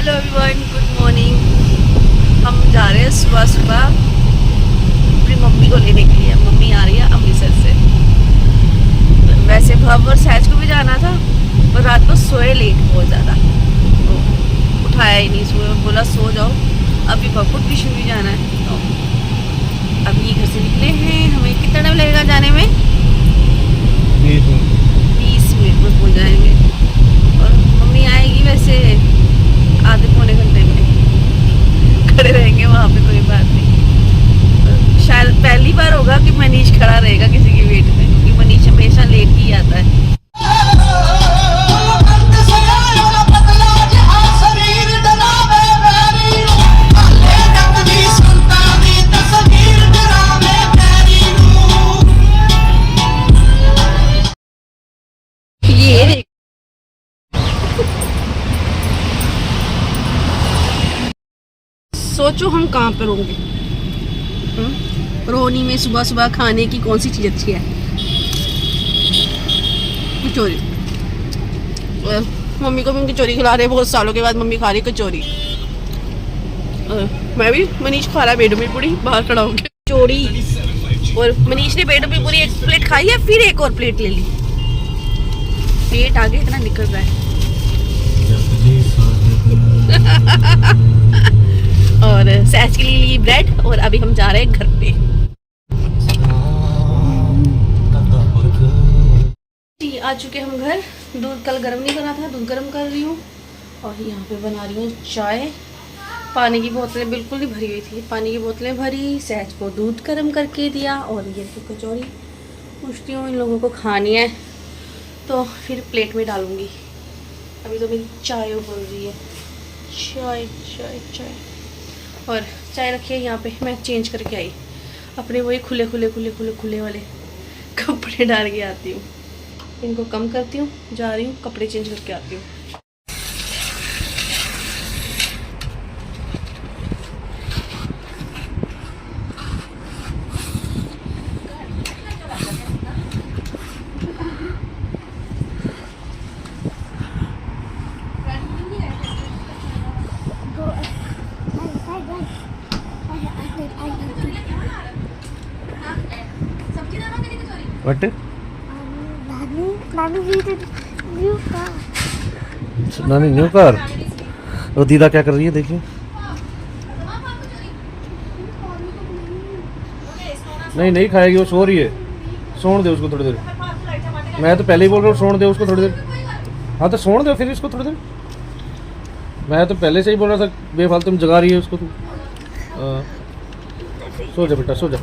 Hello everyone, good morning. हम जा रहे हैं सुबह सुबह अपनी मम्मी को लेने के लिए। मम्मी आ रही है अमृतसर से। वैसे भव और सहज को भी जाना था पर रात को सोए लेट बहुत ज़्यादा, तो उठाया ही नहीं। सोए बोला सो जाओ, अभी भव को ट्यूशन भी जाना है। तो अभी घर से निकले हैं। हमें कितना टाइम लगेगा जाने में? 20 मिनट में पहुँच जाएंगे। और मम्मी आएगी वैसे आधे पौने घंटे में। खड़े रहेंगे वहाँ पे, कोई बात नहीं। शायद पहली बार होगा कि मनीष खड़ा रहेगा किसी की वेट में, क्योंकि मनीष हमेशा लेट ही आता है। ये सोचो हम कहाँ पर होंगे। रोनी में सुबह सुबह खाने की कौन सी चीज़ अच्छी है? कचौरी। मम्मी को भी कचौरी खिला रहे, बहुत सालों के बाद मम्मी खा रही कचौरी। मैं भी, मनीष खा रहा है बेडू में पूरी बाहर खड़ा होकर कचौरी। और मनीष ने बेडू में पूरी एक प्लेट खाई है, फिर एक और प्लेट ले ली। पेट आगे इतना निकल रहा है। और सहज के लिए ली ब्रेड। और अभी हम जा रहे हैं घर पे। जी आ चुके हम घर। दूध कल गर्म नहीं करना था, दूध गर्म कर रही हूँ। और यहाँ पे बना रही हूँ चाय। पानी की बोतलें बिल्कुल नहीं भरी हुई थी, पानी की बोतलें भरी। सहज को दूध गर्म करके दिया। और ये तो कचौरी पूछती हूँ इन लोगों को खानी है तो फिर प्लेट में डालूँगी। अभी तो मेरी चाय उबल रही है। चाय चाय चाय। और चाय रखी है यहाँ पे। मैं चेंज करके आई, अपने वही खुले वाले कपड़े डाल के आती हूँ। इनको कम करती हूँ, जा रही हूँ कपड़े चेंज करके आती हूँ। What? नानी न्यू कार। वो दीदा क्या कर रही है देखिए। नहीं खाएगी, वो सो रही है। सोने दे उसको थोड़ी देर। मैं तो पहले ही बोल रहा हूँ सोने दे उसको थोड़ी देर। हाँ तो सोने दो फिर इसको थोड़ी देर। मैं तो पहले से ही बोल रहा था बेफालतू में जगा रही है उसको तू। सो जा बेटा, सो जा।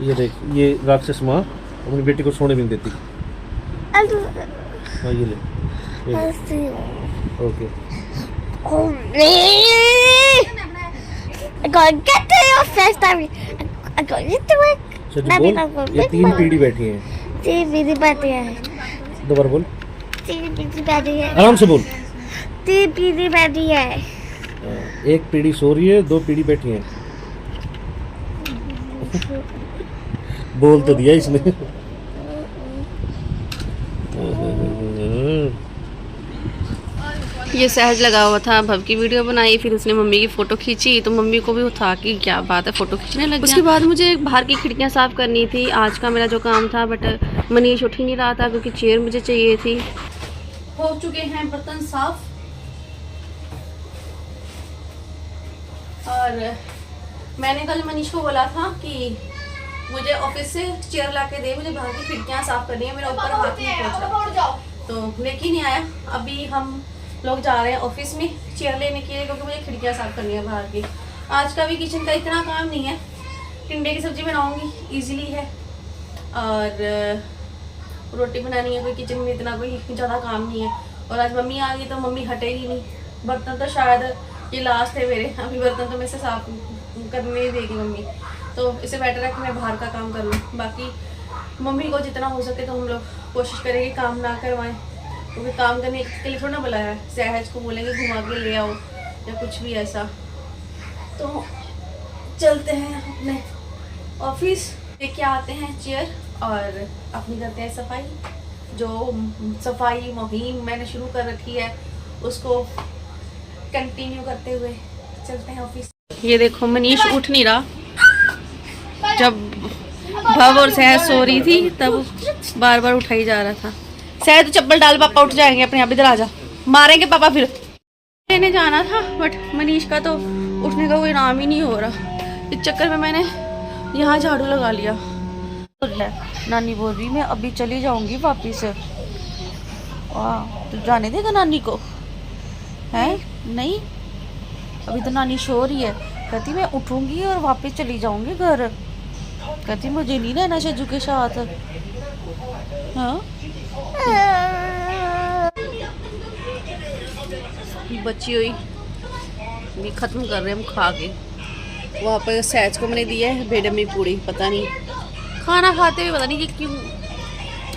ये देख, ये राक्षस माँ अपनी बेटी को सोने भी नहीं देती। हाँ ये ले, ओके। ये 3 पीढ़ी बैठी हैं। 3 पीढ़ी बैठी है। दोबारा बोल। 3 पीढ़ी बैठी है। आराम से बोल। 3 पीढ़ी बैठी है। 1 पीढ़ी सो रही है, 2 पीढ़ी बैठी हैं। बोल तो दिया इसने। ये सहज लगा हुआ था, भव की वीडियो बनाई, फिर उसने मम्मी की फ़ोटो खींची तो मम्मी को भी था कि क्या बात है, फ़ोटो खींचने लग गया। उसके बाद मुझे बाहर की खिड़कियां साफ़ करनी थी, आज का मेरा जो काम था। बट मनीष उठ ही नहीं रहा था क्योंकि चेयर मुझे चाहिए थी। हो चुके हैं बर्तन साफ। और मैंने कल मनीष को बोला था कि मुझे ऑफिस से चेयर ला के दे, मुझे बाहर की खिड़कियाँ साफ़ करनी है, मेरा ऊपर हाथ नहीं पहुँच रहा। तो लेके नहीं आया। अभी हम लोग जा रहे हैं ऑफिस में चेयर लेने के लिए, क्योंकि मुझे खिड़कियाँ साफ़ करनी है बाहर की। आज का भी किचन का इतना काम नहीं है। टिंडे की सब्ज़ी बनाऊंगी, इजीली है। और रोटी बनानी है, कोई किचन में इतना कोई ज़्यादा काम नहीं है। और आज मम्मी आ गई तो मम्मी हटेगी नहीं। बर्तन तो शायद ये लास्ट है मेरे, अभी बर्तन तो मेरे से साफ करने ही देगी मम्मी। तो इससे बेटर है कि मैं बाहर का काम कर लूँ। बाकी मम्मी को जितना हो सके तो हम लोग कोशिश करेंगे काम ना करवाएं, क्योंकि काम करने के लिए थोड़ा ना बुलाया है। सहज को बोलेंगे घुमा के ले आओ या कुछ भी ऐसा। तो चलते हैं अपने ऑफिस, लेके आते हैं चेयर और अपनी करते हैं सफाई। जो सफाई मुहिम मैंने शुरू कर रखी है उसको कंटिन्यू करते हुए चलते हैं ऑफिस। ये देखो मनीष उठ नहीं रहा। जब भव और सहज सो रही थी तब बार बार उठाई जा रहा था। सहज चप्पल डाल, पापा उठ जाएंगे अपने आप, इधर आ जा, मारेंगे पापा फिर। लेने जाना था बट मनीष का तो उठने का कोई नाम ही नहीं हो रहा। इस चक्कर में मैंने यहाँ झाड़ू लगा लिया। नानी बोल रही मैं अभी चली जाऊंगी वापिस। वाह, तो जाने देगा नानी को? है नहीं, अभी तो नानी सो रही है। कहती मैं उठूंगी और वापस चली जाऊंगी घर। कहती मुझे नहीं रहना शजू के साथ। हाँ बची हुई भी खत्म कर रहे हैं हम खा के। वहाँ पर सहज को मैंने दिया है बेडमी पूड़ी। पता नहीं खाना खाते हुए, पता नहीं कि क्यों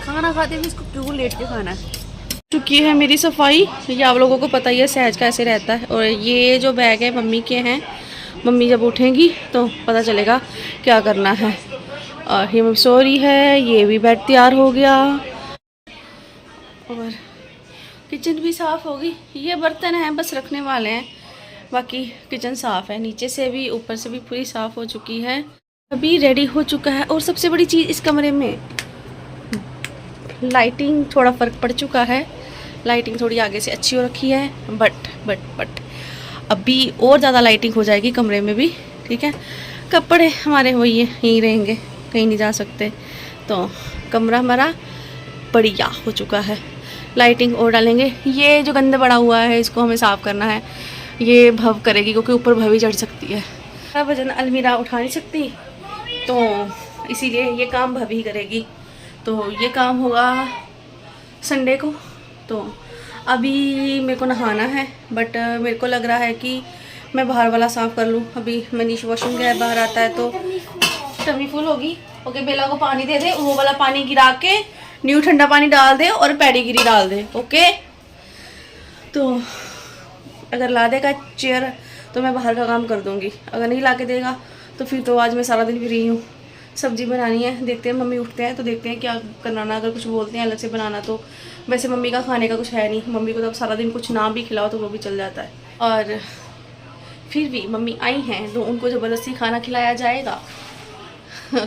खाना खाते हुए इसको क्यों लेट के खाना है। चुकी है मेरी सफाई। ये आप लोगों को पता ही है सहज कैसे रहता है। और ये जो बैग है मम्मी के हैं। मम्मी जब उठेंगी तो पता चलेगा क्या करना है। और ये मम्मी सो रही है। ये भी बेड तैयार हो गया और किचन भी साफ़ होगी। ये बर्तन हैं बस रखने वाले हैं, बाकी किचन साफ़ है। नीचे से भी ऊपर से भी पूरी साफ़ हो चुकी है। अभी रेडी हो चुका है। और सबसे बड़ी चीज़ इस कमरे में लाइटिंग, थोड़ा फ़र्क पड़ चुका है। लाइटिंग थोड़ी आगे से अच्छी हो रखी है बट अभी और ज़्यादा लाइटिंग हो जाएगी कमरे में भी। ठीक है, कपड़े हमारे वही है, यहीं रहेंगे, कहीं नहीं जा सकते। तो कमरा हमारा बढ़िया हो चुका है। लाइटिंग और डालेंगे। ये जो गंदा पड़ा हुआ है इसको हमें साफ़ करना है। ये भव करेगी क्योंकि ऊपर भवी चढ़ सकती है। वजन अलमीरा उठा नहीं सकती तो इसीलिए ये काम भवी करेगी। तो ये काम होगा संडे को। तो अभी मेरे को नहाना है बट मेरे को लग रहा है कि मैं बाहर वाला साफ़ कर लूँ। अभी मनीष वॉशरूम गया, बाहर आता है तो टमी फुल होगी। ओके, बेला को पानी दे दे, वो वाला पानी गिरा के न्यू ठंडा पानी डाल दे और पेडिग्री डाल दे। ओके, तो अगर ला देगा चेयर तो मैं बाहर का काम कर दूंगी। अगर नहीं ला के देगा तो फिर तो आज मैं सारा दिन फ्री हूँ। सब्जी बनानी है, देखते हैं मम्मी उठते हैं तो देखते हैं क्या करना। अगर कुछ बोलते हैं अलग से बनाना तो वैसे मम्मी का खाने का कुछ है नहीं। मम्मी को तो अब सारा दिन कुछ ना भी खिलाओ तो वो भी चल जाता है। और फिर भी मम्मी आई हैं तो उनको ज़बरदस्ती खाना खिलाया जाएगा।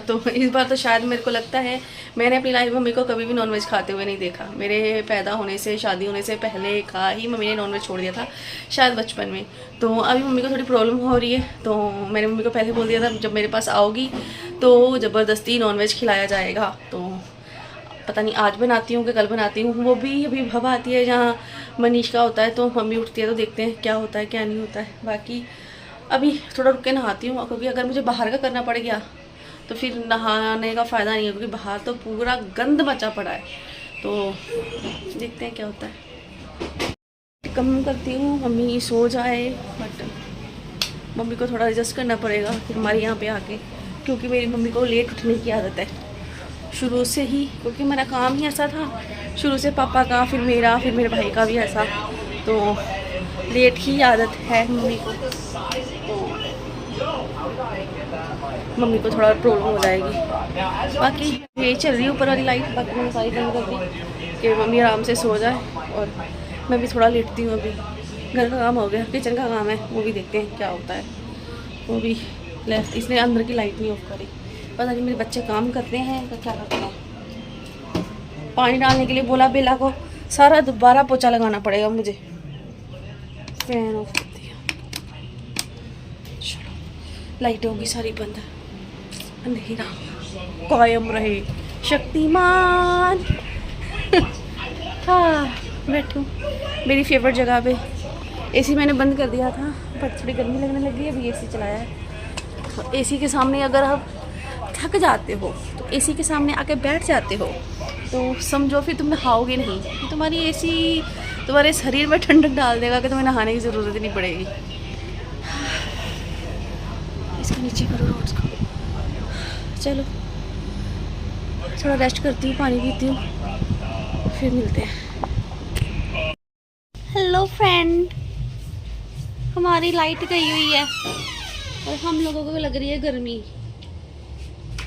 तो इस बार तो शायद मेरे को लगता है, मैंने अपनी लाइफ में मम्मी को कभी भी नॉनवेज खाते हुए नहीं देखा। मेरे पैदा होने से, शादी होने से पहले का ही मम्मी ने नॉनवेज छोड़ दिया था, शायद बचपन में। तो अभी मम्मी को थोड़ी प्रॉब्लम हो रही है तो मैंने मम्मी को पहले बोल दिया था जब मेरे पास आओगी तो ज़बरदस्ती नॉनवेज खिलाया जाएगा। तो पता नहीं आज बनाती हूँ कि कल बनाती हूँ। वो भी अभी भव आती है जहाँ मनीष का होता है तो मम्मी उठती है तो देखते हैं क्या होता है क्या नहीं होता है। बाकी अभी थोड़ा रुक के नहाती हूँ क्योंकि अगर मुझे बाहर का करना पड़ गया तो फिर नहाने का फ़ायदा नहीं है क्योंकि बाहर तो पूरा गंद मचा पड़ा है। तो देखते हैं क्या होता है। कम करती हूँ मम्मी सो जाए बट मम्मी को थोड़ा एडजस्ट करना पड़ेगा फिर हमारे यहाँ पे आके, क्योंकि मेरी मम्मी को लेट उठने की आदत है शुरू से ही। क्योंकि मेरा काम ही ऐसा था शुरू से, पापा का फिर मेरा फिर मेरे भाई का भी ऐसा। तो लेट ही आदत है मम्मी को। तो मम्मी को थोड़ा प्रॉब्लम हो जाएगी। बाकी यही चल रही है ऊपर वाली लाइट। बाकी मैंने सारी बंद कर दी कि मम्मी आराम से सो जाए और मैं भी थोड़ा लेटती हूँ। अभी घर का काम हो गया, किचन का काम है वो भी देखते हैं क्या होता है। वो भी लेफ्ट, इसलिए अंदर की लाइट नहीं ऑफ करी। पता नहीं मेरे बच्चे काम करते हैं तो क्या करते हैं। पानी डालने के लिए बोला बेला को, सारा दोबारा पोछा लगाना पड़ेगा मुझे। फैन ऑफ कर दिया। चलो लाइटें होगी सारी बंद, अंधेरा कायम रहे, शक्तिमान। हाँ बैठूँ मेरी फेवरेट जगह पे। एसी मैंने बंद कर दिया था पर थोड़ी गर्मी लगने लगी है, अभी एसी चलाया है। तो एसी के सामने अगर आप थक जाते हो तो एसी के सामने आके बैठ जाते हो तो समझो फिर तुम नहाओगे नहीं। तुम्हारी एसी तुम्हारे शरीर में ठंडक डाल देगा कि तुम्हें नहाने की ज़रूरत ही नहीं पड़ेगी। इसके नीचे करो रोड्स को। चलो थोड़ा रेस्ट करती हूँ, पानी पीती हूँ, फिर मिलते हैं। हेलो फ्रेंड, हमारी लाइट गई हुई है और हम लोगों को लग रही है गर्मी।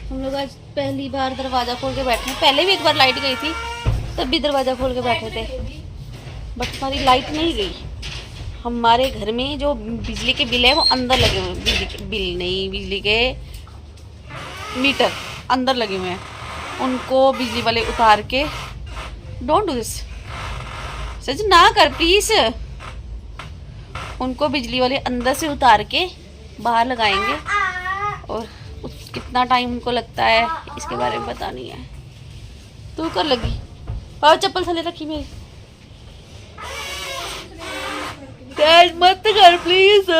हम लोग आज पहली बार दरवाज़ा खोल के बैठे हैं। पहले भी एक बार लाइट गई थी तब भी दरवाज़ा खोल के बैठे थे बट हमारी लाइट नहीं गई। हमारे घर में जो बिजली के बिल है वो अंदर लगे हुए हैं। बिजली के बिल नहीं, बिजली के मीटर अंदर लगे हुए हैं। उनको बिजली वाले उतार के, डोंट डू दिस सच, ना कर प्लीज। उनको बिजली वाले अंदर से उतार के बाहर लगाएंगे और कितना टाइम उनको लगता है इसके बारे में पता नहीं है। तू कर लगी और चप्पल थले रखी मेरी। डैड मत कर प्लीज।